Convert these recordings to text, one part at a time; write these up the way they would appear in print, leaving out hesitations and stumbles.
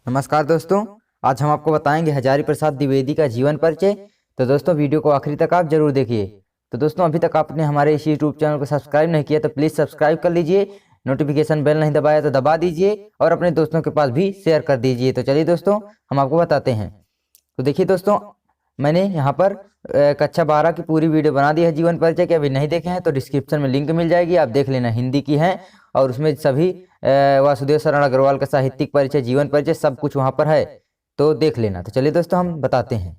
नमस्कार दोस्तों। आज हम आपको बताएंगे हजारी प्रसाद द्विवेदी का जीवन परिचय। तो दोस्तों वीडियो को आखिरी तक आप जरूर देखिए। तो दोस्तों अभी तक आपने हमारे इस यूट्यूब चैनल को सब्सक्राइब नहीं किया तो प्लीज़ सब्सक्राइब कर लीजिए। नोटिफिकेशन बेल नहीं दबाया तो दबा दीजिए और अपने दोस्तों के पास भी शेयर कर दीजिए। तो चलिए दोस्तों हम आपको बताते हैं। तो देखिए दोस्तों, मैंने यहाँ पर कक्षा 12 की पूरी वीडियो बना दी है जीवन परिचय के। अभी नहीं देखे हैं तो डिस्क्रिप्शन में लिंक मिल जाएगी, आप देख लेना। हिंदी की है और उसमें सभी वासुदेव शरण अग्रवाल का साहित्यिक परिचय, जीवन परिचय सब कुछ वहाँ पर है, तो देख लेना। तो चलिए दोस्तों हम बताते हैं।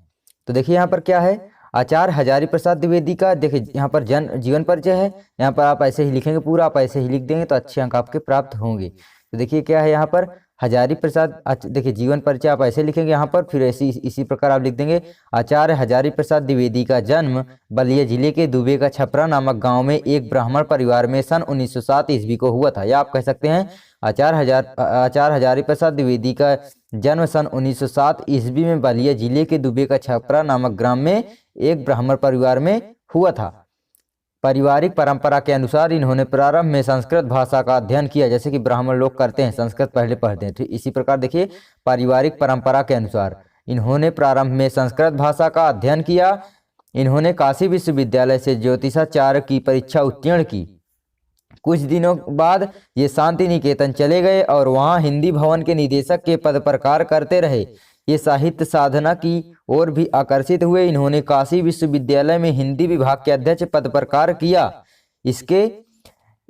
तो देखिए यहाँ पर क्या है, आचार्य हजारी प्रसाद द्विवेदी का देखिए यहाँ पर जीवन परिचय है। यहाँ पर आप ऐसे ही लिखेंगे, पूरा आप ऐसे ही लिख देंगे तो अच्छे अंक आपके प्राप्त होंगे। तो देखिए क्या है यहाँ पर, हजारी प्रसाद देखिए जीवन परिचय आप ऐसे लिखेंगे यहाँ पर, फिर ऐसी इसी प्रकार आप लिख देंगे। आचार्य हजारी प्रसाद द्विवेदी का जन्म बलिया जिले के दुबे का छपरा नामक गांव में एक ब्राह्मण परिवार में सन 1907 ईस्वी को हुआ था। या आप कह सकते हैं आचार्य हजारी प्रसाद द्विवेदी का जन्म सन 1907 ईस्वी में बलिया जिले के दुबे का छपरा नामक ग्राम में एक ब्राह्मण परिवार में हुआ था। पारिवारिक परंपरा के अनुसार इन्होंने प्रारंभ में संस्कृत भाषा का अध्ययन किया, जैसे कि ब्राह्मण लोग करते हैं, संस्कृत पहले पढ़ते हैं। ठीक इसी प्रकार देखिए, पारिवारिक परंपरा के अनुसार इन्होंने प्रारंभ में संस्कृत भाषा का अध्ययन किया। इन्होंने काशी विश्वविद्यालय से ज्योतिषाचार्य की परीक्षा उत्तीर्ण की। कुछ दिनों बाद ये शांति निकेतन चले गए और वहाँ हिंदी भवन के निदेशक के पद पर कार्य करते रहे। ये साहित्य साधना की ओर भी आकर्षित हुए। इन्होंने काशी विश्वविद्यालय में हिंदी विभाग के अध्यक्ष पद पर कार्य किया। इसके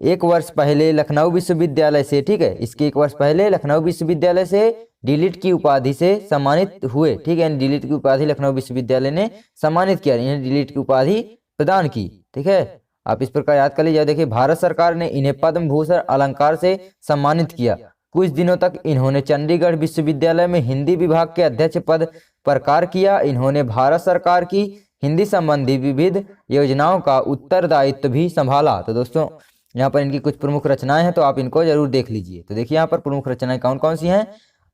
एक वर्ष पहले लखनऊ विश्वविद्यालय से इसके एक वर्ष पहले लखनऊ विश्वविद्यालय से डीलिट की उपाधि से सम्मानित हुए। ठीक है, डीलिट की उपाधि लखनऊ विश्वविद्यालय ने सम्मानित किया, इन्हें डीलिट की उपाधि प्रदान की। ठीक है, आप इस प्रकार याद कर लीजिए। देखिए, भारत सरकार ने इन्हें पद्म भूषण अलंकार से सम्मानित किया। कुछ दिनों तक इन्होंने चंडीगढ़ विश्वविद्यालय में हिंदी विभाग के अध्यक्ष पद पर कार्य किया। इन्होंने भारत सरकार की हिंदी संबंधी विविध योजनाओं का उत्तरदायित्व भी संभाला। तो दोस्तों यहाँ पर इनकी कुछ प्रमुख रचनाएं हैं, तो आप इनको जरूर देख लीजिए। तो देखिए यहाँ पर प्रमुख रचनाएं कौन कौन सी हैं।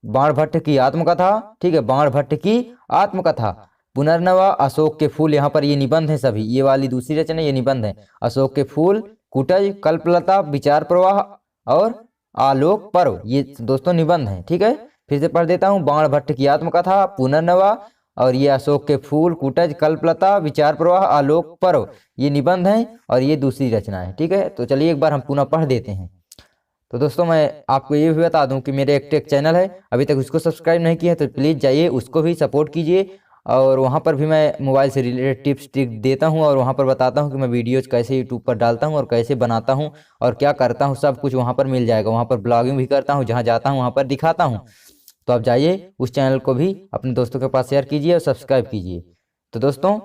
बाणभट्ट की आत्मकथा, ठीक है, बाणभट्ट की आत्मकथा, पुनर्नवा, अशोक के फूल, यहाँ पर ये निबंध है सभी, ये वाली दूसरी रचना ये निबंध है। अशोक के फूल, कुटज, कल्पलता, विचार प्रवाह और आलोक पर्व, ये दोस्तों निबंध हैं। ठीक है, फिर से पढ़ देता हूँ। बाणभट्ट की आत्मकथा, पुनर्नवा और ये अशोक के फूल, कुटज, कल्पलता, विचार प्रवाह, आलोक पर्व, ये निबंध हैं और ये दूसरी रचना है। ठीक है, तो चलिए एक बार हम पुनः पढ़ देते हैं। तो दोस्तों मैं आपको ये भी बता दूं कि मेरे एक चैनल है, अभी तक उसको सब्सक्राइब नहीं किया तो प्लीज़ जाइए, उसको भी सपोर्ट कीजिए। और वहाँ पर भी मैं मोबाइल से रिलेटेड टिप्स ट्रिक देता हूँ और वहाँ पर बताता हूँ कि मैं वीडियोज़ कैसे यूट्यूब पर डालता हूँ और कैसे बनाता हूँ और क्या करता हूँ, सब कुछ वहाँ पर मिल जाएगा। वहाँ पर ब्लॉगिंग भी करता हूँ, जहाँ जाता हूँ वहाँ पर दिखाता हूँ। तो आप जाइए, उस चैनल को भी अपने दोस्तों के पास शेयर कीजिए और सब्सक्राइब कीजिए। तो दोस्तों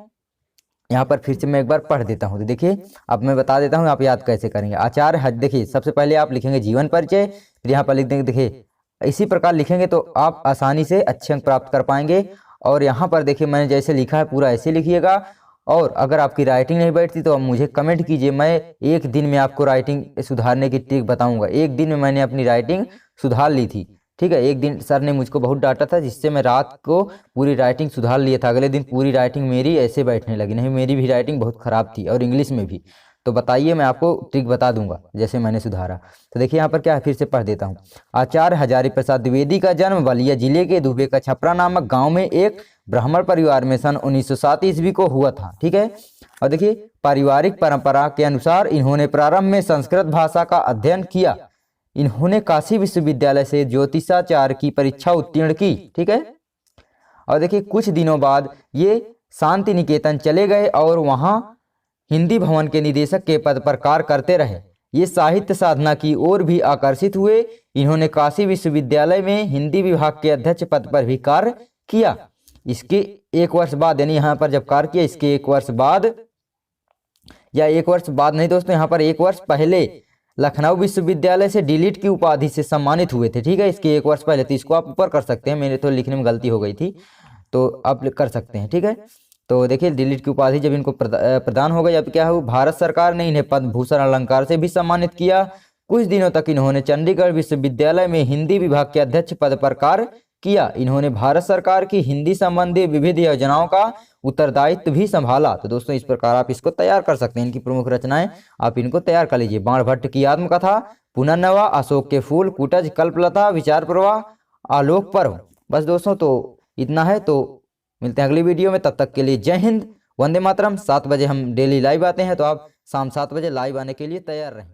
यहाँ पर फिर से मैं एक बार पढ़ देता हूँ। तो देखिए, अब मैं बता देता हूँ आप याद कैसे करेंगे। आचार्य देखिए, सबसे पहले आप लिखेंगे जीवन परिचय, फिर यहाँ पर लिख देंगे। देखिए, इसी प्रकार लिखेंगे तो आप आसानी से अच्छे अंक प्राप्त कर पाएंगे। और यहाँ पर देखिए, मैंने जैसे लिखा है पूरा ऐसे लिखिएगा। और अगर आपकी राइटिंग नहीं बैठती तो आप मुझे कमेंट कीजिए, मैं एक दिन में आपको राइटिंग सुधारने की ट्रिक बताऊँगा। एक दिन में मैंने अपनी राइटिंग सुधार ली थी। ठीक है, एक दिन सर ने मुझको बहुत डांटा था, जिससे मैं रात को पूरी राइटिंग सुधार लिया था। अगले दिन पूरी राइटिंग मेरी ऐसे बैठने लगी, नहीं मेरी भी राइटिंग बहुत ख़राब थी और इंग्लिश में भी। तो बताइए, मैं आपको ट्रिक बता दूंगा जैसे मैंने सुधारा। तो देखिए यहाँ पर क्या है, फिर से पढ़ देता हूँ। आचार्य हजारी प्रसाद द्विवेदी का जन्म बलिया जिले के दुबे का छपरा नामक गाँव में एक ब्राह्मण परिवार में सन 1907 ईस्वी को हुआ था। ठीक है, और देखिए, पारिवारिक परंपरा के अनुसार इन्होंने प्रारंभ में संस्कृत भाषा का अध्ययन किया। इन्होंने काशी विश्वविद्यालय से ज्योतिषाचार्य की परीक्षा उत्तीर्ण की। ठीक है, और देखिए कुछ दिनों बाद ये शांति निकेतन चले गए और वहाँ हिंदी भवन के निदेशक के पद पर कार्य करते रहे। ये साहित्य साधना की ओर भी आकर्षित हुए। इन्होंने काशी विश्वविद्यालय में हिंदी विभाग के अध्यक्ष पद पर भी कार्य किया। इसके एक वर्ष बाद, यानी यहाँ पर जब कार्य किया इसके एक वर्ष बाद, या एक वर्ष बाद नहीं दोस्तों, यहाँ पर एक वर्ष पहले लखनऊ विश्वविद्यालय से डीलिट की उपाधि से सम्मानित हुए थे। ठीक है, इसके एक वर्ष पहले, तो इसको आप ऊपर कर सकते हैं, मेरे तो लिखने में गलती हो गई थी, तो आप कर सकते हैं। ठीक है, तो देखिए डीलिट की उपाधि जब इनको प्रदान हो गई, अब क्या हो, भारत सरकार ने इन्हें पद्म भूषण अलंकार से भी सम्मानित किया। कुछ दिनों तक इन्होंने चंडीगढ़ विश्वविद्यालय में हिंदी विभाग के अध्यक्ष पद पर कार्य किया। इन्होंने भारत सरकार की हिंदी संबंधी विविध योजनाओं का उत्तरदायित्व भी संभाला। तो दोस्तों इस प्रकार आप इसको तैयार कर सकते हैं, इनकी प्रमुख रचनाएं आप इनको तैयार कर लीजिए। बाणभट्ट की आत्मकथा, पुनर्नवा, अशोक के फूल, कुटज, कल्पलता, विचार प्रवाह, आलोक पर हो। बस दोस्तों तो इतना है, तो मिलते हैं अगली वीडियो में, तब तक के लिए जय हिंद, वंदे मातरम। 7 बजे हम डेली लाइव आते हैं, तो आप शाम 7 बजे लाइव आने के लिए तैयार रहें।